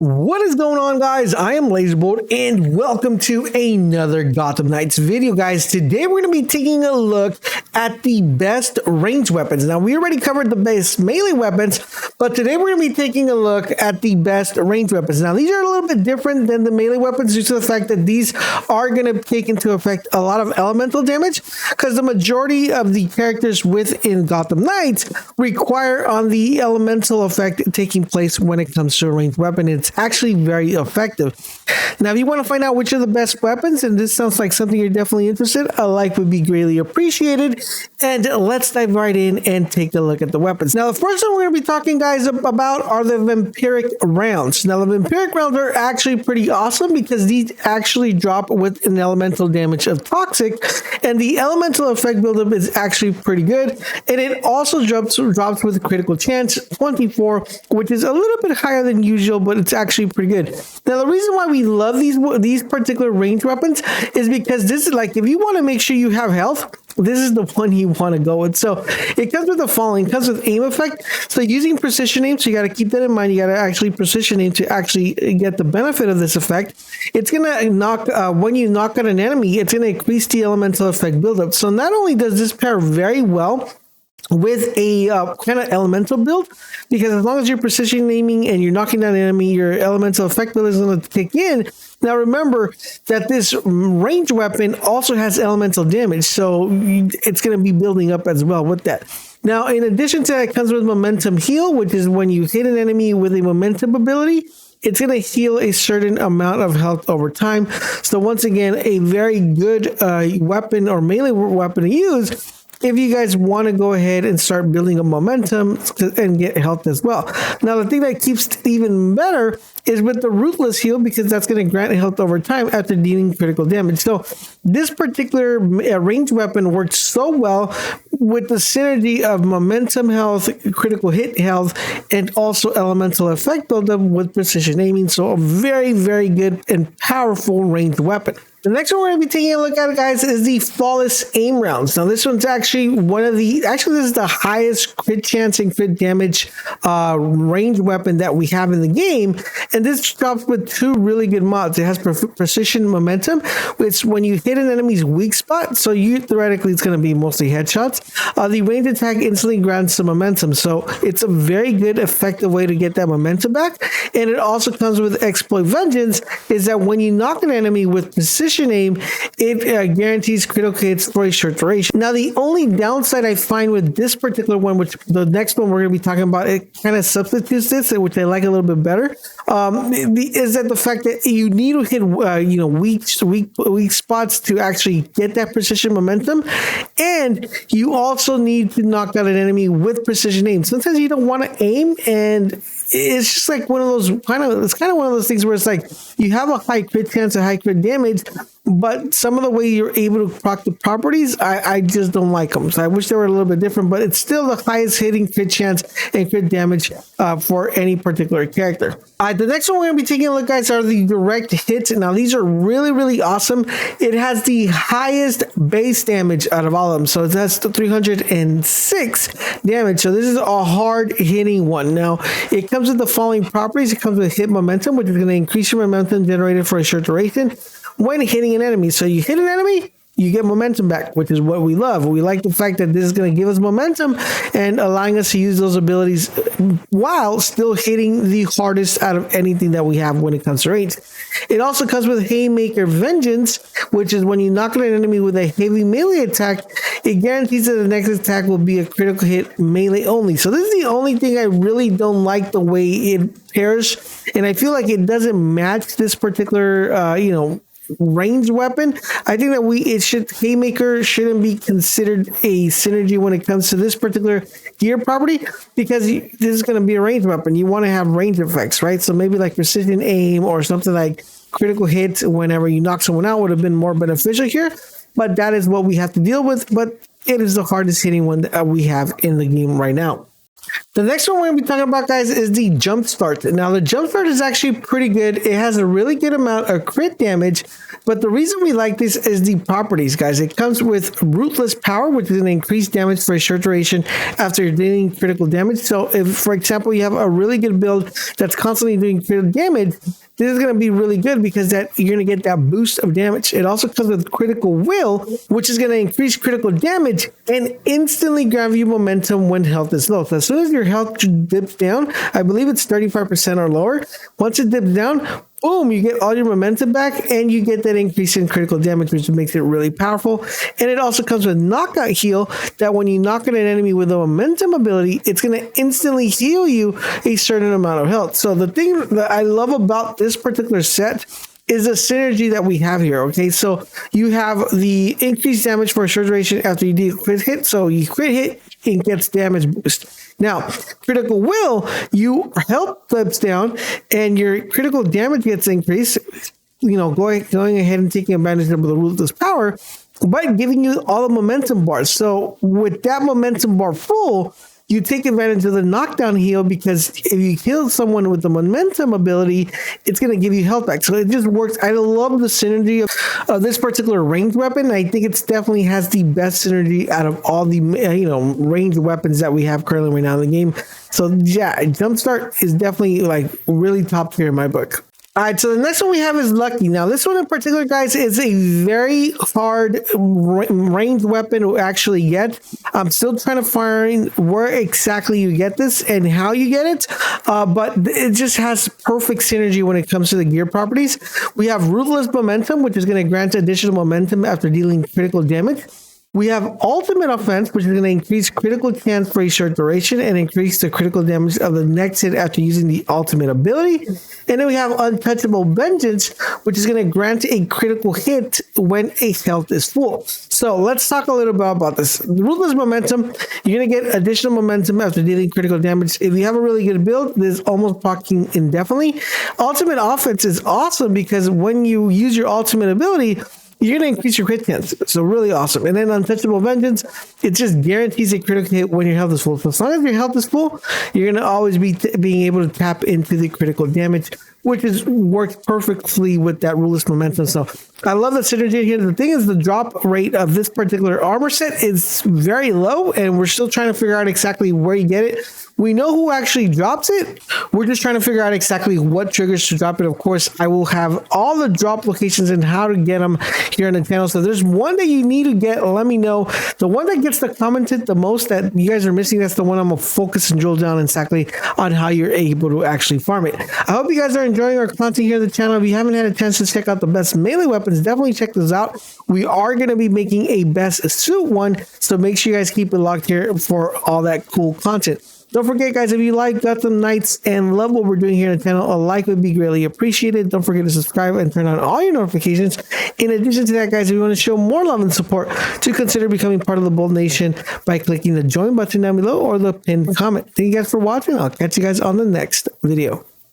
What is going on, guys? I am LaserBolt and welcome to another Gotham Knights video. Guys, today we're going to be taking a look at the best ranged weapons. Now, we already covered the best melee weapons, but today we're going to be taking a look at the best ranged weapons. Now, these are a little bit different than the melee weapons due to the fact that these are going to take into effect a lot of elemental damage, because the majority of the characters within Gotham Knights require on the elemental effect taking place when it comes to a ranged weapon. It's actually very effective. Now, if you want to find out which are the best weapons, and this sounds like something you're definitely interested, a like would be greatly appreciated. And let's dive right in and take a look at the weapons. Now, the first one we're going to be talking, guys, about are the vampiric rounds. Now, the vampiric rounds are actually pretty awesome because these actually drop with an elemental damage of toxic, and the elemental effect buildup is actually pretty good. And it also drops with a critical chance 24, which is a little bit higher than usual, but it's actually pretty good. Now, the reason why we love these particular ranged weapons is because this is like, if you want to make sure you have health, this is the one you want to go with. So it comes with the following. It comes with aim effect. So using precision aim, so you got to keep that in mind. You got to actually precision aim to actually get the benefit of this effect. It's going to knock, when you knock out an enemy, it's going to increase the elemental effect buildup. So not only does this pair very well with a kind of elemental build, because as long as you're precision aiming and you're knocking down an enemy, your elemental effect build is going to kick in. Now remember that this ranged weapon also has elemental damage, so it's going to be building up as well with that. Now, in addition to that, it comes with momentum heal, which is when you hit an enemy with a momentum ability, it's going to heal a certain amount of health over time. So once again, a very good weapon or melee weapon to use if you guys want to go ahead and start building up momentum and get health as well. Now, the thing that keeps it even better is with the ruthless heal, because that's going to grant health over time after dealing critical damage. So this particular ranged weapon works so well with the synergy of momentum health, critical hit health, and also elemental effect buildup with precision aiming. So a very, very good and powerful ranged weapon. The next one we're going to be taking a look at, guys, is the flawless aim rounds. Now, this one's actually this is the highest crit chance and crit damage ranged weapon that we have in the game. And this drops with two really good mods. It has precision momentum, which when you hit an enemy's weak spot, so theoretically it's going to be mostly headshots, the ranged attack instantly grants some momentum. So it's a very good, effective way to get that momentum back. And it also comes with exploit vengeance, is that when you knock an enemy with precision aim, it guarantees critical hits for a short duration. Now, the only downside I find with this particular one, which the next one we're going to be talking about, it kind of substitutes this, which I like a little bit better, is that the fact that you need to hit weak spots to actually get that precision momentum, and you also need to knock out an enemy with precision aim. Sometimes you don't want to aim, and it's just like one of those it's kind of one of those things where it's like you have a high crit chance, a high crit damage, but some of the way you're able to proc the properties, I just don't like them. So I wish they were a little bit different, but it's still the highest hitting crit chance and crit damage for any particular character. The next one we're going to be taking a look, guys, are the direct hits. Now, these are really, really awesome. It has the highest base damage out of all of them. So it has 306 damage. So this is a hard hitting one. Now, it comes with the following properties. It comes with hit momentum, which is going to increase your momentum generated for a short duration when hitting an enemy. So you hit an enemy, you get momentum back, which is what we love. We like the fact that this is going to give us momentum and allowing us to use those abilities while still hitting the hardest out of anything that we have when it comes to range. It also comes with Haymaker Vengeance, which is when you knock out an enemy with a heavy melee attack, it guarantees that the next attack will be a critical hit melee only. So this is the only thing I really don't like the way it pairs, and I feel like it doesn't match this particular, ranged weapon. I think that Haymaker shouldn't be considered a synergy when it comes to this particular gear property, because this is going to be a ranged weapon. You want to have range effects, right? So maybe like precision aim or something like critical hits whenever you knock someone out would have been more beneficial here, but that is what we have to deal with. But it is the hardest hitting one that we have in the game right now. The next one we're going to be talking about, guys, is the Jump Start. Now, the Jump Start is actually pretty good. It has a really good amount of crit damage, but the reason we like this is the properties, guys. It comes with Ruthless Power, which is going to increase damage for a short duration after you're dealing critical damage. So if, for example, you have a really good build that's constantly doing critical damage, this is going to be really good because that you're going to get that boost of damage. It also comes with Critical Will, which is going to increase critical damage and instantly grab you momentum when health is low. So as soon as your health dips down, I believe it's 35% or lower. Once it dips down, boom, you get all your momentum back and you get that increase in critical damage, which makes it really powerful. And it also comes with Knockout Heal, that when you knock out an enemy with a momentum ability, it's going to instantly heal you a certain amount of health. So the thing that I love about this particular set is the synergy that we have here. Okay, so you have the increased damage for a short duration after you do a crit hit. So you crit hit, it gets damage boost. Now, Critical Will, your health flips down and your critical damage gets increased, you know, going ahead and taking advantage of the Ruthless Power, but giving you all the momentum bars. So with that momentum bar full, you take advantage of the knockdown heal, because if you kill someone with the momentum ability, it's going to give you health back. So it just works. I love the synergy of this particular ranged weapon. I think it's definitely has the best synergy out of all the ranged weapons that we have currently right now in the game. So yeah, Jumpstart is definitely like really top tier in my book. All right, so the next one we have is Lucky. Now, this one in particular, guys, is a very hard ranged weapon to actually get. I'm still trying to find where exactly you get this and how you get it, but it just has perfect synergy when it comes to the gear properties. We have Ruthless Momentum, which is going to grant additional momentum after dealing critical damage. We have Ultimate Offense, which is going to increase critical chance for a short duration and increase the critical damage of the next hit after using the ultimate ability. And then we have Untouchable Vengeance, which is going to grant a critical hit when a health is full. So let's talk a little bit about this. Ruthless Momentum, you're going to get additional momentum after dealing critical damage. If you have a really good build, this is almost proccing indefinitely. Ultimate Offense is awesome because when you use your ultimate ability, you're going to increase your crit chance. So really awesome. And then Untouchable Vengeance, it just guarantees a critical hit when your health is full. So as long as your health is full, you're going to always be being able to tap into the critical damage, which works perfectly with that Ruthless Momentum. So I love the synergy here. The thing is, the drop rate of this particular armor set is very low, and we're still trying to figure out exactly where you get it. We know who actually drops it. We're just trying to figure out exactly what triggers to drop it. Of course, I will have all the drop locations and how to get them here on the channel. So there's one that you need to get. Let me know. The one that gets the commented the most that you guys are missing, that's the one I'm going to focus and drill down exactly on how you're able to actually farm it. I hope you guys are enjoying our content here on the channel. If you haven't had a chance to check out the best melee weapons, definitely check those out. We are going to be making a best suit one, so make sure you guys keep it locked here for all that cool content. Don't forget, guys, if you like Gotham Knights and love what we're doing here on the channel, a like would be greatly appreciated. Don't forget to subscribe and turn on all your notifications. In addition to that, guys, if you want to show more love and support, to consider becoming part of the Bold Nation by clicking the join button down below or the pinned comment. Thank you guys for watching. I'll catch you guys on the next video.